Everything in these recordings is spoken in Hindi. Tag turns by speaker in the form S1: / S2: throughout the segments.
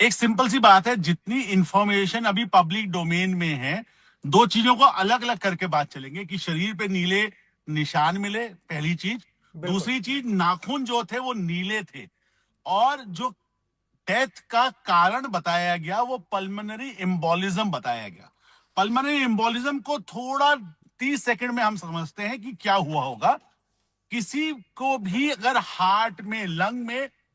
S1: एक सिंपल सी बात है, जितनी इंफॉर्मेशन अभी पब्लिक डोमेन में है, दो चीजों को अलग अलग करके बात चलेंगे कि शरीर पे नीले निशान मिले, पहली चीज।
S2: बिल्कुल।
S1: दूसरी चीज, नाखून जो थे वो नीले थे, और जो डेथ का कारण बताया गया वो पल्मोनरी एम्बोलिज्म बताया गया। पल्मोनरी एम्बोलिज्म को थोड़ा 30 सेकंड में हम समझते हैं कि क्या हुआ होगा। किसी को भी अगर हार्ट में,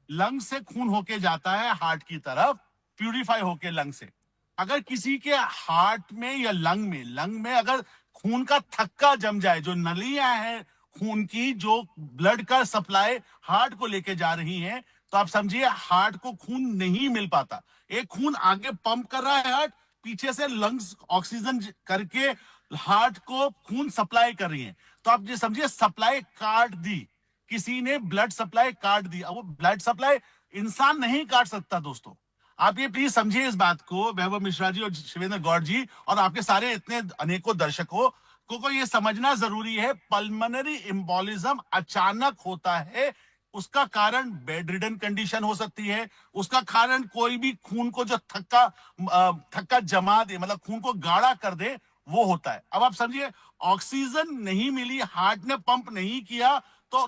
S1: लंग से खून होके जाता है हार्ट की तरफ, प्यूरिफाई होके लंग से, अगर किसी के हार्ट में या लंग में अगर खून का थक्का जम जाए, जो नलियां हैं खून की, जो ब्लड का सप्लाई हार्ट को लेके जा रही हैं, तो आप समझिए हार्ट को खून नहीं मिल पाता। एक खून आगे पंप कर रहा है हार्ट, पीछे से लंग्स ऑक्सीजन करके हार्ट को खून सप्लाई कर रही है। तो आप ये समझिए सप्लाई काट दी, किसी ने ब्लड सप्लाई काट दी। अब वो ब्लड सप्लाई इंसान नहीं काट सकता दोस्तों। आप ये प्लीज समझिए इस बात को, वैभव मिश्रा जी और शिवेंद्र गौड़ जी और आपके सारे इतने अनेकों दर्शकों को ये समझना जरूरी है, पल्मोनरी एम्बोलिज्म अचानक होता है। उसका कारण बेड रिडन कंडीशन हो सकती है, उसका कारण कोई भी खून को जो थक्का जमा दे, मतलब खून को गाढ़ा कर दे, वो होता है। अब आप समझिए, ऑक्सीजन नहीं मिली, हार्ट ने पंप नहीं किया, तो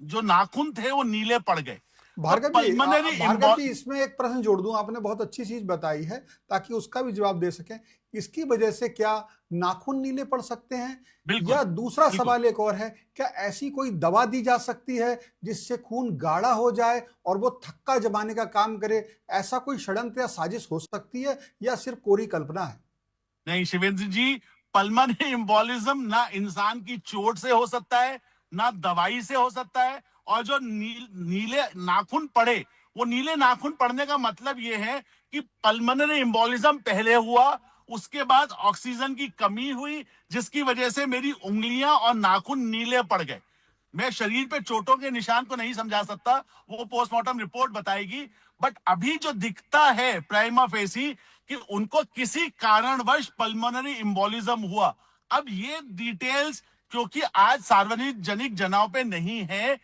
S1: जो नाखून थे वो नीले पड़ गए। तो पल्मोनरी
S2: भार्गव जी, इसमें एक प्रश्न जोड़ दूं। आपने बहुत अच्छी चीज बताई है ताकि उसका भी जवाब दे सकें। इसकी वजह से क्या नाखून नीले पड़ सकते हैं?
S1: बिल्कुल
S2: या दूसरा
S1: बिल्कुल।
S2: सवाल एक और है, क्या ऐसी कोई दवा दी जा सकती है जिससे खून गाढ़ा हो जाए और वो थक्का जमाने का काम करे? ऐसा कोई षड्यंत्र या साजिश हो सकती है या सिर्फ कोरी कल्पना है?
S1: नहीं शिवेंद्र जी, पल्मोनरी एम्बोलिज्म ना इंसान की चोट से हो सकता है, ना दवाई से हो सकता है। और जो नीले नाखून पड़े, वो नीले नाखून पड़ने का मतलब ये है कि पल्मोनरी एम्बोलिज्म पहले हुआ, उसके बाद ऑक्सीजन की कमी हुई, जिसकी वजह से मेरी उंगलियां और नाखून नीले पड़ गए। मैं शरीर पे चोटों के निशान को नहीं समझा सकता, वो पोस्टमार्टम रिपोर्ट बताएगी। बट अभी जो दिखता है प्राइमा फेसी कि उनको किसी कारणवश पल्मोनरी एम्बोलिज्म हुआ। अब ये डिटेल्स क्योंकि आज सार्वजनिक जनाव पे नहीं है,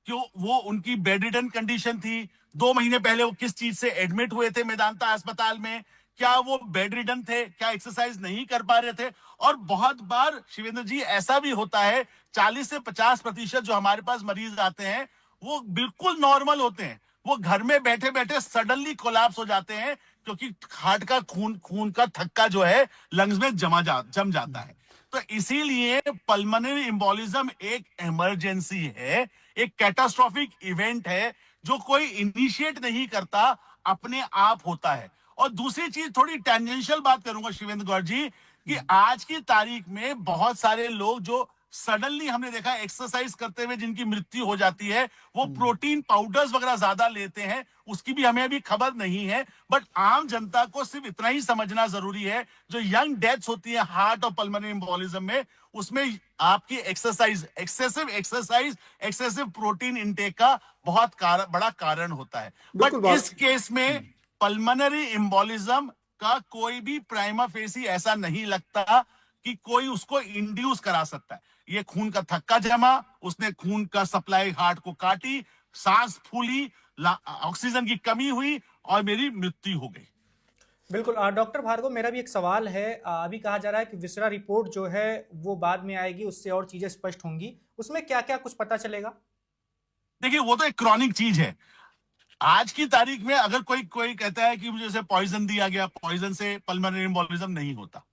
S1: क्यों वो उनकी बेड रिडन कंडीशन थी, 2 महीने पहले वो किस चीज से एडमिट हुए थे मेदांता अस्पताल में, क्या वो बेड रिडन थे, क्या एक्सरसाइज नहीं कर पा रहे थे। और बहुत बार शिवेंद्र जी ऐसा भी होता है, 40 से 50% जो हमारे पास मरीज आते हैं वो बिल्कुल नॉर्मल होते हैं, वो घर में बैठे बैठे सडनली कोलैप्स हो जाते हैं, क्योंकि हार्ट का खून का थक्का जो है लंग्स में जम जाता है। तो इसीलिए पल्मोनरी एम्बोलिज्म एक इमरजेंसी है, एक कैटास्ट्रॉफिक इवेंट है, जो कोई इनिशिएट नहीं करता, अपने आप होता है। और दूसरी चीज, थोड़ी टेंजेंशियल बात करूंगा शिवेंद्र गौर जी, कि आज की तारीख में बहुत सारे लोग जो सडनली हमने देखा एक्सरसाइज करते हुए जिनकी मृत्यु हो जाती है, वो प्रोटीन पाउडर्स वगैरह ज्यादा लेते हैं, उसकी भी हमें अभी खबर नहीं है। बट आम जनता को सिर्फ इतना ही समझना जरूरी है, जो यंग डेथ्स होती है हार्ट और पल्मोनरी एम्बोलिज्म में, उसमें आपकी एक्सेसिव प्रोटीन इनटेक का बहुत बड़ा कारण होता है।
S2: बिल्कुल
S1: बट
S2: बात।
S1: इस केस में पल्मोनरी एम्बोलिज्म का कोई भी प्राइमा फेसी ऐसा नहीं लगता कि कोई उसको इंड्यूस करा सकता है। ये खून का थक्का जमा, उसने खून का सप्लाई हार्ट को काटी, सांस फूली, ऑक्सीजन की कमी हुई और मेरी मृत्यु हो गई।
S3: बिल्कुल। डॉक्टर भार्गव, मेरा भी एक सवाल है। अभी कहा जा रहा है कि विसरा रिपोर्ट जो है वो बाद में आएगी, उससे और चीजें स्पष्ट होंगी, उसमें क्या क्या कुछ पता चलेगा?
S1: देखिए, वो तो एक क्रॉनिक चीज है। आज की तारीख में अगर कोई कोई कहता है कि मुझे जैसे पॉइजन दिया गया, पॉइजन से पल्मोनरी एम्बोलिज्म नहीं होता।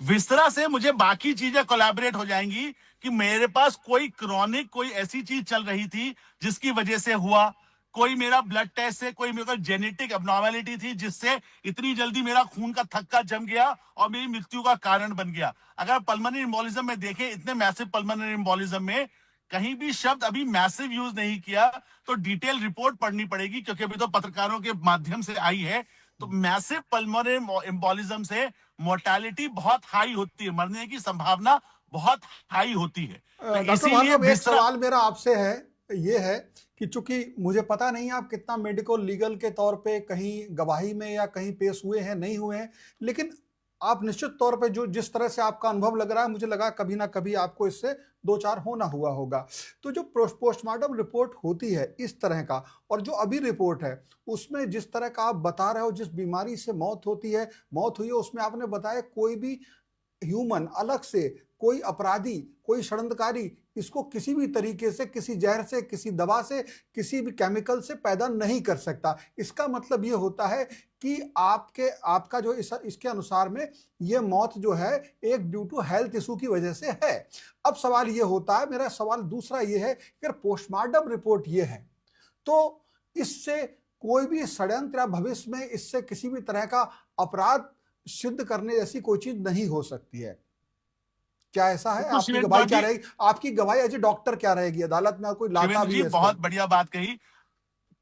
S1: विस्तरा से मुझे बाकी चीजें कोलैबोरेट हो जाएंगी कि मेरे पास कोई क्रॉनिक कोई ऐसी चीज चल रही थी जिसकी वजह से हुआ, कोई मेरा ब्लड टेस्ट से कोई मेरे को जेनेटिक एब्नॉर्मेलिटी थी जिससे इतनी जल्दी मेरा खून का थक्का जम गया और मेरी मृत्यु का कारण बन गया। अगर पल्मोनरी एम्बोलिज्म में देखें, इतने मैसिव पल्मोनरी एम्बोलिज्म में कहीं भी शब्द अभी मैसिव यूज नहीं किया, तो डिटेल रिपोर्ट पढ़नी पड़ेगी, क्योंकि अभी तो पत्रकारों के माध्यम से आई है। तो मैसिव पल्मोनरी एम्बोलिज्म से मोर्टेलिटी बहुत हाई होती है, मरने की संभावना बहुत हाई होती है। तो
S2: डॉक्टर
S1: इसीलिए
S2: भार्गव, एक सवाल मेरा आपसे है, ये है कि चूंकि मुझे पता नहीं आप कितना मेडिकल लीगल के तौर पे कहीं गवाही में या कहीं पेश हुए हैं नहीं हुए हैं, लेकिन आप निश्चित तौर पे जो जिस तरह से आपका अनुभव लग रहा है, मुझे लगा कभी ना कभी आपको इससे 2-4 होना हुआ होगा। तो जो पोस्टमार्टम रिपोर्ट होती है इस तरह का, और जो अभी रिपोर्ट है, उसमें जिस तरह का आप बता रहे हो, जिस बीमारी से मौत हुई है, उसमें आपने बताया कोई भी ह्यूमन अलग से, कोई अपराधी, कोई षड्यंत्रकारी इसको किसी भी तरीके से, किसी जहर से, किसी दवा से, किसी भी केमिकल से पैदा नहीं कर सकता। इसका मतलब ये होता है कि आपका जो इसके अनुसार में ये मौत जो है एक ड्यू टू हेल्थ इशू की वजह से है। अब सवाल ये होता है, मेरा सवाल दूसरा ये है कि अगर पोस्टमार्टम रिपोर्ट ये है, तो इससे कोई भी षड्यंत्र या भविष्य में इससे किसी भी तरह का अपराध सिद्ध करने जैसी कोई चीज नहीं हो सकती है। क्या ऐसा है?
S1: बिल्कुल
S2: आपकी
S1: शिवेंद्र
S2: गवाही क्या
S1: जी,
S2: रहेगी? आपकी गवाही एज ए डॉक्टर क्या रहेगी? अदालत में कोई लाता
S1: शिवेंद्र
S2: भी
S1: जी
S2: है इसको?
S1: बहुत बढ़िया बात कही।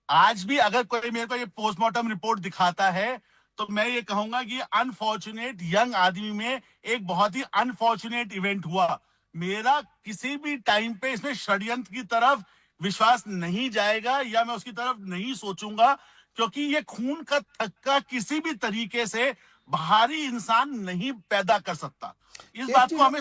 S1: आज भी अगर कोई मेरे को ये पोस्टमार्टम रिपोर्ट दिखाता है तो मैं ये कहूंगा कि अनफॉर्चुनेट यंग आदमी में एक बहुत ही अनफॉर्चुनेट इवेंट हुआ। मेरा किसी भी टाइम पे इसमें षड्यंत्र की तरफ विश्वास नहीं जाएगा या मैं उसकी तरफ नहीं सोचूंगा, क्योंकि ये खून का थक्का किसी भी तरीके से बाहरी इंसान नहीं पैदा कर सकता। इस
S2: एक
S1: बात
S2: चीज
S1: को हमें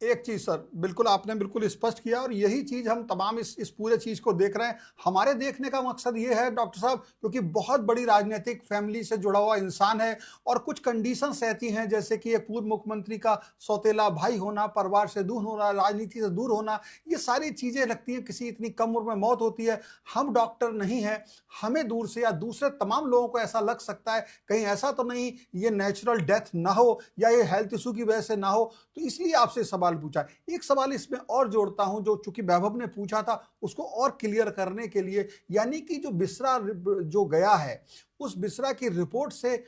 S2: एक चीज सर, बिल्कुल आपने बिल्कुल स्पष्ट किया, और यही चीज हम तमाम इस पूरे चीज को देख रहे हैं। हमारे देखने का मकसद ये है डॉक्टर साहब, क्योंकि बहुत बड़ी राजनीतिक फैमिली से जुड़ा हुआ इंसान है, और कुछ कंडीशंस ऐसी हैं जैसे कि एक पूर्व मुख्यमंत्री का सौतेला भाई होना, परिवार से दूर होना, राजनीति से दूर होना, ये सारी चीजें लगती हैं किसी इतनी कम उम्र में मौत होती है। हम डॉक्टर नहीं हैं, हमें दूर से या दूसरे तमाम लोगों को ऐसा लग सकता है कहीं ऐसा तो नहीं ये नेचुरल डेथ ना हो या ये हेल्थ इशू की वजह से ना हो, तो इसलिए आपसे सवाल पूछा। एक सवाल इसमें और जोड़ता हूं, जो चूंकि वैभव ने पूछा था उसको और क्लियर करने के लिए, यानी कि जो बिसरा जो गया है, उस बिसरा की रिपोर्ट से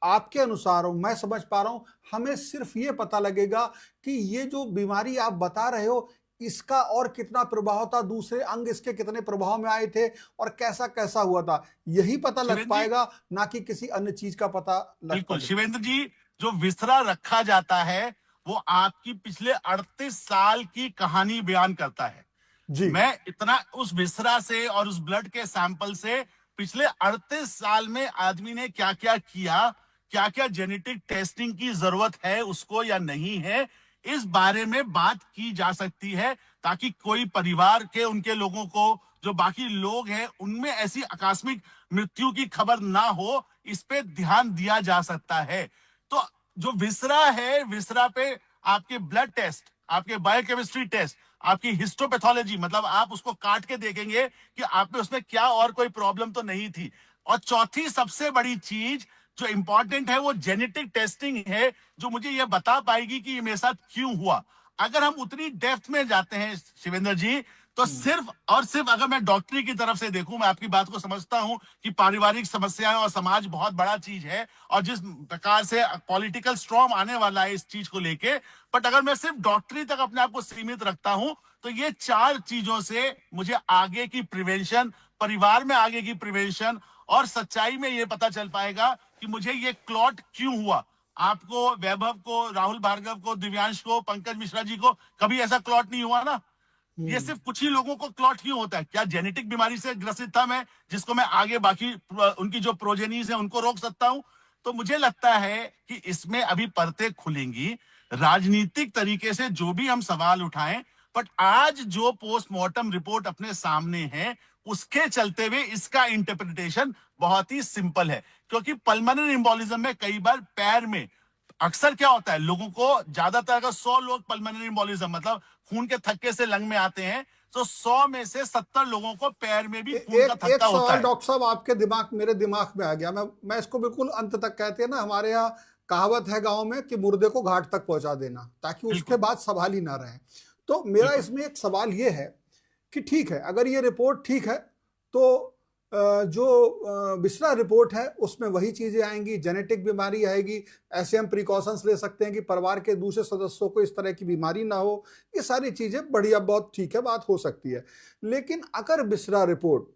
S2: आपके अनुसार, मैं समझ पा रहा हूं, हमें सिर्फ ये पता लगेगा कि ये जो बीमारी आप बता रहे हो इसका और कितना प्रभाव था, दूसरे अंग इसके कितने प्रभाव में आए थे और कैसा कैसा हुआ था, यही पता लग पाएगा, ना कि किसी अन्य चीज का पता लग
S1: बिल्कुल
S2: पाएगा।
S1: शिवेंद्र जी, जो विसरा रखा जाता है वो आपकी पिछले 38 साल की कहानी बयान करता है।
S2: जी।
S1: मैं इतना उस विसरा से और उस ब्लड के सैंपल से पिछले 38 साल में आदमी ने क्या क्या किया, क्या क्या जेनेटिक टेस्टिंग की जरूरत है उसको या नहीं है, इस बारे में बात की जा सकती है, ताकि कोई परिवार के उनके लोगों को, जो बाकी लोग हैं, उनमें ऐसी आकस्मिक मृत्यु की खबर ना हो, इस पे ध्यान दिया जा सकता है। तो जो विसरा है, विसरा पे आपके ब्लड टेस्ट, आपके बायोकेमिस्ट्री टेस्ट, आपकी हिस्टोपैथोलॉजी, मतलब आप उसको काट के देखेंगे कि आप में उसमें क्या और कोई प्रॉब्लम तो नहीं थी। और चौथी सबसे बड़ी चीज जो इंपॉर्टेंट है वो जेनेटिक टेस्टिंग है, जो मुझे ये बता पाएगी कि ये मेरे साथ क्यों हुआ। अगर हम उतनी डेप्थ में जाते हैं शिवेंद्र जी, तो सिर्फ और सिर्फ अगर मैं डॉक्टरी की तरफ से देखूं, मैं आपकी बात को समझता हूं कि पारिवारिक समस्याएं और समाज बहुत बड़ा चीज है और जिस प्रकार से पॉलिटिकल स्ट्रॉम आने वाला है इस चीज को लेके, बट अगर मैं सिर्फ डॉक्टरी तक अपने आप को सीमित रखता हूं तो ये चार चीजों से मुझे आगे की प्रिवेंशन, परिवार में आगे की प्रिवेंशन और सच्चाई में ये पता चल पाएगा कि मुझे ये क्लॉट क्यों हुआ। आपको, वैभव को, राहुल भार्गव को, दिव्यांश को, पंकज मिश्रा जी को कभी ऐसा क्लॉट नहीं हुआ ना। ये सिर्फ कुछ ही लोगों को क्लॉट क्यों होता है? क्या जेनेटिक बीमारी से ग्रसित था मैं, जिसको मैं आगे बाकी उनकी जो प्रोजेनीज है उनको रोक सकता हूं? तो मुझे लगता है कि इसमें अभी परतें खुलेंगी, राजनीतिक तरीके से जो भी हम सवाल उठाएं, बट आज जो पोस्टमार्टम रिपोर्ट अपने सामने है उसके चलते हुए इसका इंटरप्रिटेशन बहुत ही सिंपल है। क्योंकि पल्मोनरी एम्बोलिज्म में कई बार पैर में, अक्सर क्या होता है, लोगों को, ज्यादातर अगर 100 लोग पल्मोनरी एम्बोलिज्म मतलब खून के थक्के से लंग में आते हैं, तो 100 में से 70 लोगों को पैर में भी खून का थक्का होता
S2: सवाल
S1: है।
S2: डॉक्टर साहब आपके मेरे दिमाग में आ गया, मैं इसको बिल्कुल अंत तक, कहते हैं ना हमारे यहाँ कहावत है गांव में कि मुर्दे को घाट तक पहुंचा देना, ताकि उसके बाद सवाल ही ना रहे। तो मेरा इसमें एक सवाल ये है कि ठीक है, अगर ये रिपोर्ट ठीक है तो जो बिसरा रिपोर्ट है उसमें वही चीजें आएंगी, जेनेटिक बीमारी आएगी, ऐसे हम प्रिकॉशंस ले सकते हैं कि परिवार के दूसरे सदस्यों को इस तरह की बीमारी ना हो, ये सारी चीजें बढ़िया, बहुत ठीक है, बात हो सकती है। लेकिन अगर बिसरा रिपोर्ट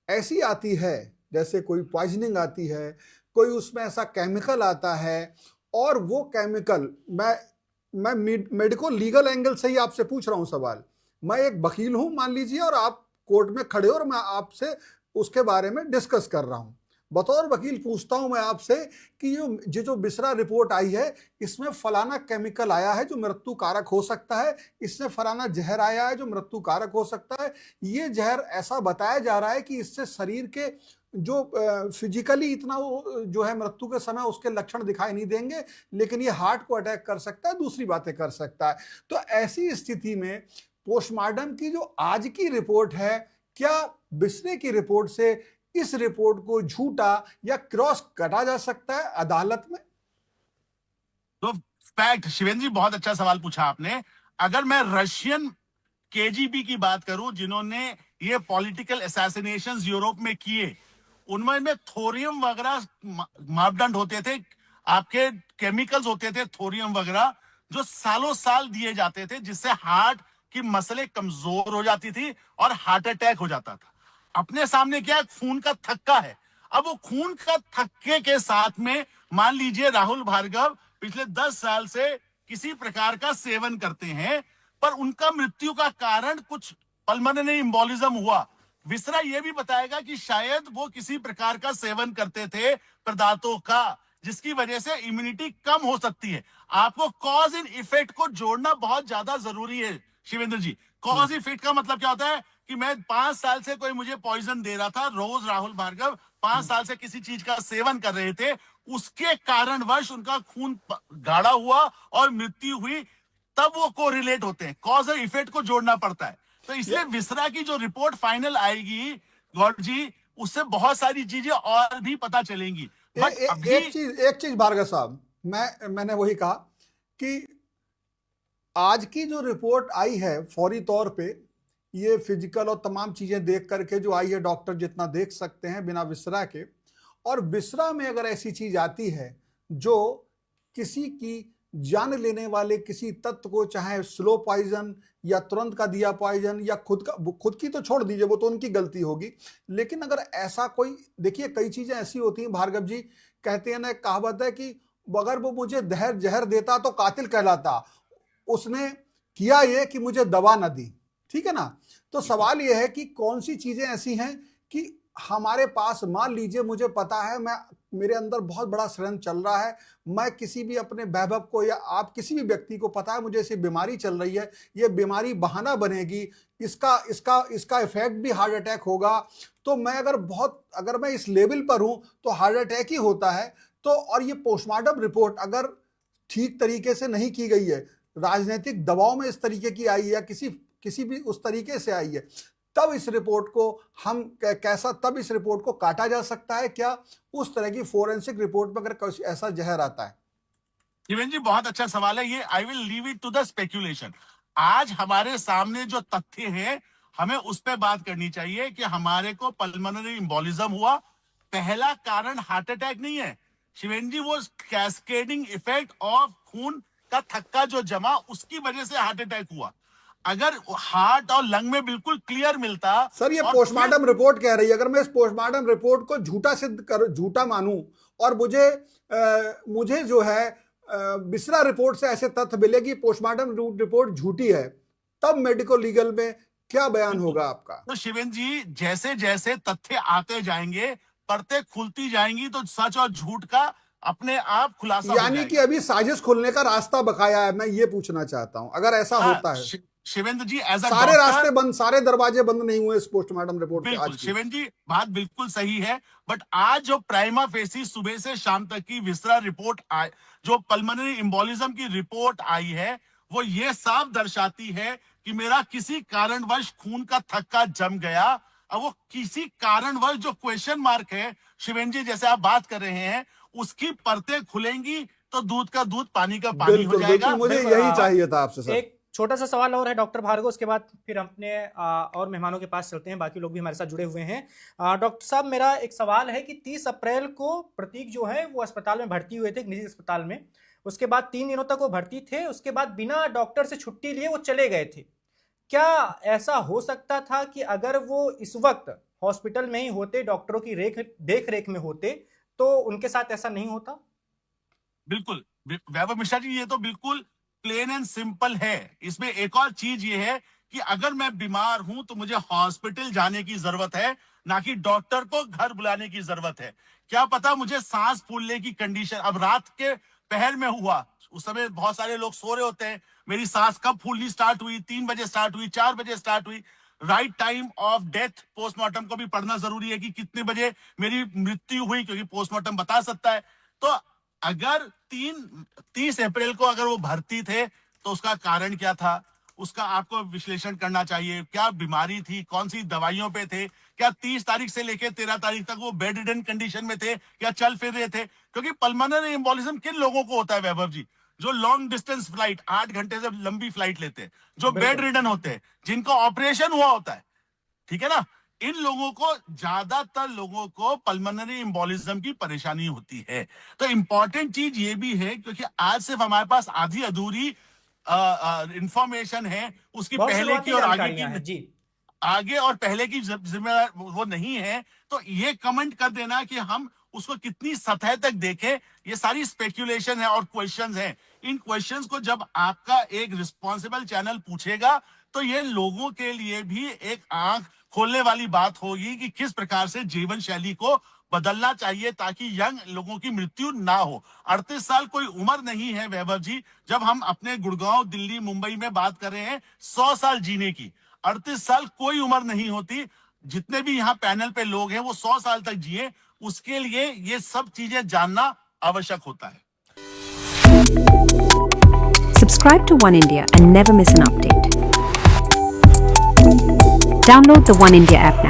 S2: ऐसी आती है जैसे कोई पॉइजनिंग आती है, कोई उसमें ऐसा केमिकल आता है, और वो केमिकल, मैं मेडिको लीगल एंगल से ही आपसे पूछ रहा हूं सवाल, मैं एक वकील हूं मान लीजिए, और आप कोर्ट में खड़े हो और मैं आपसे उसके बारे में डिस्कस कर रहा हूं, बतौर वकील पूछता हूं मैं आपसे कि ये जो बिसरा रिपोर्ट आई है, इसमें फलाना केमिकल आया है जो मृत्यु कारक हो सकता है, इससे फलाना जहर आया है जो मृत्यु कारक हो सकता है। ये जहर ऐसा बताया जा रहा है कि इससे शरीर के जो फिजिकली इतना वो जो है मृत्यु के समय उसके लक्षण दिखाई नहीं देंगे, लेकिन ये हार्ट को अटैक कर सकता है, दूसरी बातें कर सकता है। तो ऐसी स्थिति में पोस्टमार्टम की जो आज की रिपोर्ट है, क्या बिस्रे की रिपोर्ट से इस रिपोर्ट को झूठा या क्रॉस कटा जा सकता है अदालत में?
S1: तो फैक्ट, शिवेंद्र जी बहुत अच्छा सवाल पूछा आपने। अगर मैं रशियन केजीबी की बात करूं, जिन्होंने ये पॉलिटिकल असैसिनेशंस यूरोप में किए, उनमें थोरियम वगैरह मापदंड होते थे, आपके केमिकल्स होते थे थोरियम वगैरह, जो सालों साल दिए जाते थे, जिससे हार्ट की मसले कमजोर हो जाती थी और हार्ट अटैक हो जाता था। अपने सामने क्या खून का थक्का है। अब वो खून का थक्के के साथ में मान लीजिए राहुल भार्गव पिछले 10 साल से किसी प्रकार का सेवन करते हैं, पर उनका मृत्यु का कारण कुछ पल्मोनरी एम्बोलिज्म हुआ। विसरा यह भी बताएगा कि शायद वो किसी प्रकार का सेवन करते थे पदार्थों का, जिसकी वजह से इम्यूनिटी कम हो सकती है। आपको कॉज इन इफेक्ट को जोड़ना बहुत ज्यादा जरूरी है शिवेंद्र जी। कॉज इफेक्ट का मतलब क्या होता है कि मैं 5 साल से कोई मुझे पॉइजन दे रहा था, रोज राहुल भार्गव 5 साल से किसी चीज का सेवन कर रहे थे, उसके कारणवश उनका खून गाढ़ा हुआ और मृत्यु हुई, तब वो कोरिलेट होते हैं। कॉज और इफेक्ट को जोड़ना पड़ता है। तो इसलिए विसरा की जो रिपोर्ट फाइनल आएगी गौड़ जी, उससे बहुत सारी चीजें और भी पता चलेंगी। बट अभी
S2: एक चीज भार्गव साहब, मैंने वही कहा कि आज की जो रिपोर्ट आई है फौरी तौर पे, ये फिजिकल और तमाम चीजें देख करके जो आई है, डॉक्टर जितना देख सकते हैं बिना विसरा के, और विसरा में अगर ऐसी चीज आती है जो किसी की जान लेने वाले किसी तत्व को, चाहे स्लो पॉइजन या तुरंत का दिया पॉइजन या खुद की तो छोड़ दीजिए, वो तो उनकी गलती होगी, लेकिन अगर ऐसा कोई, देखिए कई चीजें ऐसी होती हैं भार्गव जी, कहते हैं ना, कहावत है कि अगर वो मुझे जहर देता तो कातिल कहलाता, उसने किया ये कि मुझे दवा न दी, ठीक है ना। तो सवाल ये है कि कौन सी चीजें ऐसी हैं कि हमारे पास, मान लीजिए मुझे पता है, मेरे अंदर बहुत बड़ा षड्यंत्र चल रहा है, मैं किसी भी अपने वैभव को या आप किसी भी व्यक्ति को पता है मुझे ऐसी बीमारी चल रही है, ये बीमारी बहाना बनेगी, इसका इफेक्ट भी हार्ट अटैक होगा, तो मैं अगर मैं इस लेवल पर हूं तो हार्ट अटैक ही होता है। तो और ये पोस्टमार्टम रिपोर्ट अगर ठीक तरीके से नहीं की गई है, राजनीतिक दबाव में इस तरीके की आई है या किसी भी उस तरीके से आई है, तब इस रिपोर्ट को तब इस रिपोर्ट को काटा जा सकता है क्या, उस तरह की फोरेंसिक रिपोर्ट में अगर ऐसा जहर आता है?
S1: शिवेंद्र जी बहुत अच्छा सवाल है ये। I will leave it to the speculation. आज हमारे सामने जो तथ्य है, हमें उस पर बात करनी चाहिए कि हमारे को पल्मोनरी एम्बोलिज्म हुआ। पहला कारण हार्ट अटैक नहीं है शिवेंद्र जी, वो कैस्केडिंग इफेक्ट ऑफ खून का थक्का जो जमा, उसकी वजह से हार्ट अटैक हुआ। अगर हार्ट और लंग में बिल्कुल क्लियर मिलता।
S2: सर ये पोस्टमार्टम रिपोर्ट कह रही है, अगर मैं इस पोस्टमार्टम रिपोर्ट को झूठा मानूं और मुझे जो है बिसरा रिपोर्ट से ऐसे तथ्य मिलेगी, पोस्टमार्टम रिपोर्ट झूठी है, तब मेडिको लीगल में क्या बयान होगा आपका?
S1: तो शिवेंद्र जी जैसे जैसे तथ्य आते जाएंगे, परतें खुलती जाएंगी, तो सच और झूठ का अपने आप खुलासा हो जाएगा।
S2: यानी कि अभी साजिश खुलने का रास्ता बकाया है, मैं ये पूछना चाहता हूं, अगर ऐसा होता है।
S1: शिवेंद्र जी
S2: सारे रास्ते बंद, सारे दरवाजे बंद नहीं हुए इस पोस्टमार्टम रिपोर्ट के आज की।
S1: शिवेंद्र जी बात बिल्कुल सही है, बट आज जो प्राइमा फेसी सुबह से शाम तक की विसरा रिपोर्ट जो पल्मोनरी एम्बोलिज्म की रिपोर्ट आई है, वो ये साफ दर्शाती है कि मेरा किसी कारणवश खून का थक्का जम गया। अब वो किसी कारणवश जो क्वेश्चन मार्क है शिवेंद्र जी, जैसे आप बात कर रहे हैं, उसकी परतें खुलेंगी तो दूध का दूध, पानी का पानी हो जाएगा।
S2: मुझे यही चाहिए था आपसे सर।
S3: एक छोटा सा सवाल और है डॉक्टर भार्गव, उसके बाद फिर अपने और मेहमानों के पास चलते हैं, बाकी लोग भी हमारे साथ जुड़े हुए हैं। डॉक्टर साहब, मेरा एक सवाल है कि 30 अप्रैल को प्रतीक जो है वो अस्पताल में भर्ती हुए थे, एक निजी अस्पताल में। उसके बाद 3 दिनों तक वो भर्ती थे, उसके बाद बिना डॉक्टर से छुट्टी लिए वो चले गए थे। क्या ऐसा हो सकता था कि अगर वो इस वक्त हॉस्पिटल में ही होते, डॉक्टरों की देख रेख में होते, तो उनके साथ ऐसा नहीं होता?
S1: बिल्कुल वैभव मिश्रा जी, ये तो बिल्कुल प्लेन एंड सिंपल है। इसमें एक और चीज ये है कि अगर मैं बीमार हूं तो मुझे हॉस्पिटल जाने की जरूरत है, ना कि डॉक्टर को घर बुलाने की जरूरत है। क्या पता मुझे सांस फूलने की कंडीशन अब रात के पहर में हुआ, उस समय बहुत सारे लोग सो रहे होते हैं, मेरी सांस कब फूलनी स्टार्ट हुई, 3 बजे स्टार्ट हुई, 4 बजे स्टार्ट हुई। Right time of death postmortem को भी पढ़ना जरूरी है कि कितने बजे मेरी मृत्यु हुई, क्योंकि पोस्टमार्टम बता सकता है। तो अगर 30 अप्रैल को अगर वो भर्ती थे तो उसका कारण क्या था, उसका आपको विश्लेषण करना चाहिए। क्या बीमारी थी, कौन सी दवाइयों पे थे, क्या 30 तारीख से लेकर 13 तारीख तक वो बेड रिडन कंडीशन में थे, क्या चल फिर रहे थे? क्योंकि पल्मोनरी एम्बोलिज्म किन लोगों को होता है वैभव जी? जो लॉन्ग डिस्टेंस फ्लाइट 8 घंटे से लंबी फ्लाइट लेते हैं, जो बेड रिडन होते हैं, जिनका ऑपरेशन हुआ होता है, ठीक है ना, इन लोगों को, ज्यादातर लोगों को पल्मोनरी एम्बोलिज्म की परेशानी होती है। तो इंपॉर्टेंट चीज ये भी है, क्योंकि आज सिर्फ हमारे पास आधी अधूरी इंफॉर्मेशन है, उसकी
S3: बहुत
S1: पहले
S3: शुरुआती
S1: की और आगे
S3: जानकारियां हैं
S1: की,
S3: जी।
S1: आगे और पहले की जिम्मेदार वो नहीं है। तो ये कमेंट कर देना कि हम उसको कितनी सतह तक देखें, ये सारी स्पेक्यूलेशन है और क्वेश्चंस हैं। इन क्वेश्चंस को जब आपका एक रिस्पॉन्सिबल चैनल पूछेगा तो ये लोगों के लिए भी एक आंख खोलने वाली बात होगी कि किस प्रकार से जीवन शैली को बदलना चाहिए ताकि यंग लोगों की मृत्यु ना हो। 38 साल कोई उम्र नहीं है वैभव जी। जब हम अपने गुड़गांव, दिल्ली, मुंबई में बात कर रहे हैं 100 साल जीने की, 38 साल कोई उम्र नहीं होती। जितने भी यहाँ पैनल पे लोग हैं वो 100 साल तक जिए, उसके लिए ये सब चीजें जानना आवश्यक होता है।
S4: Subscribe to One India and never miss an update. Download the One India app now.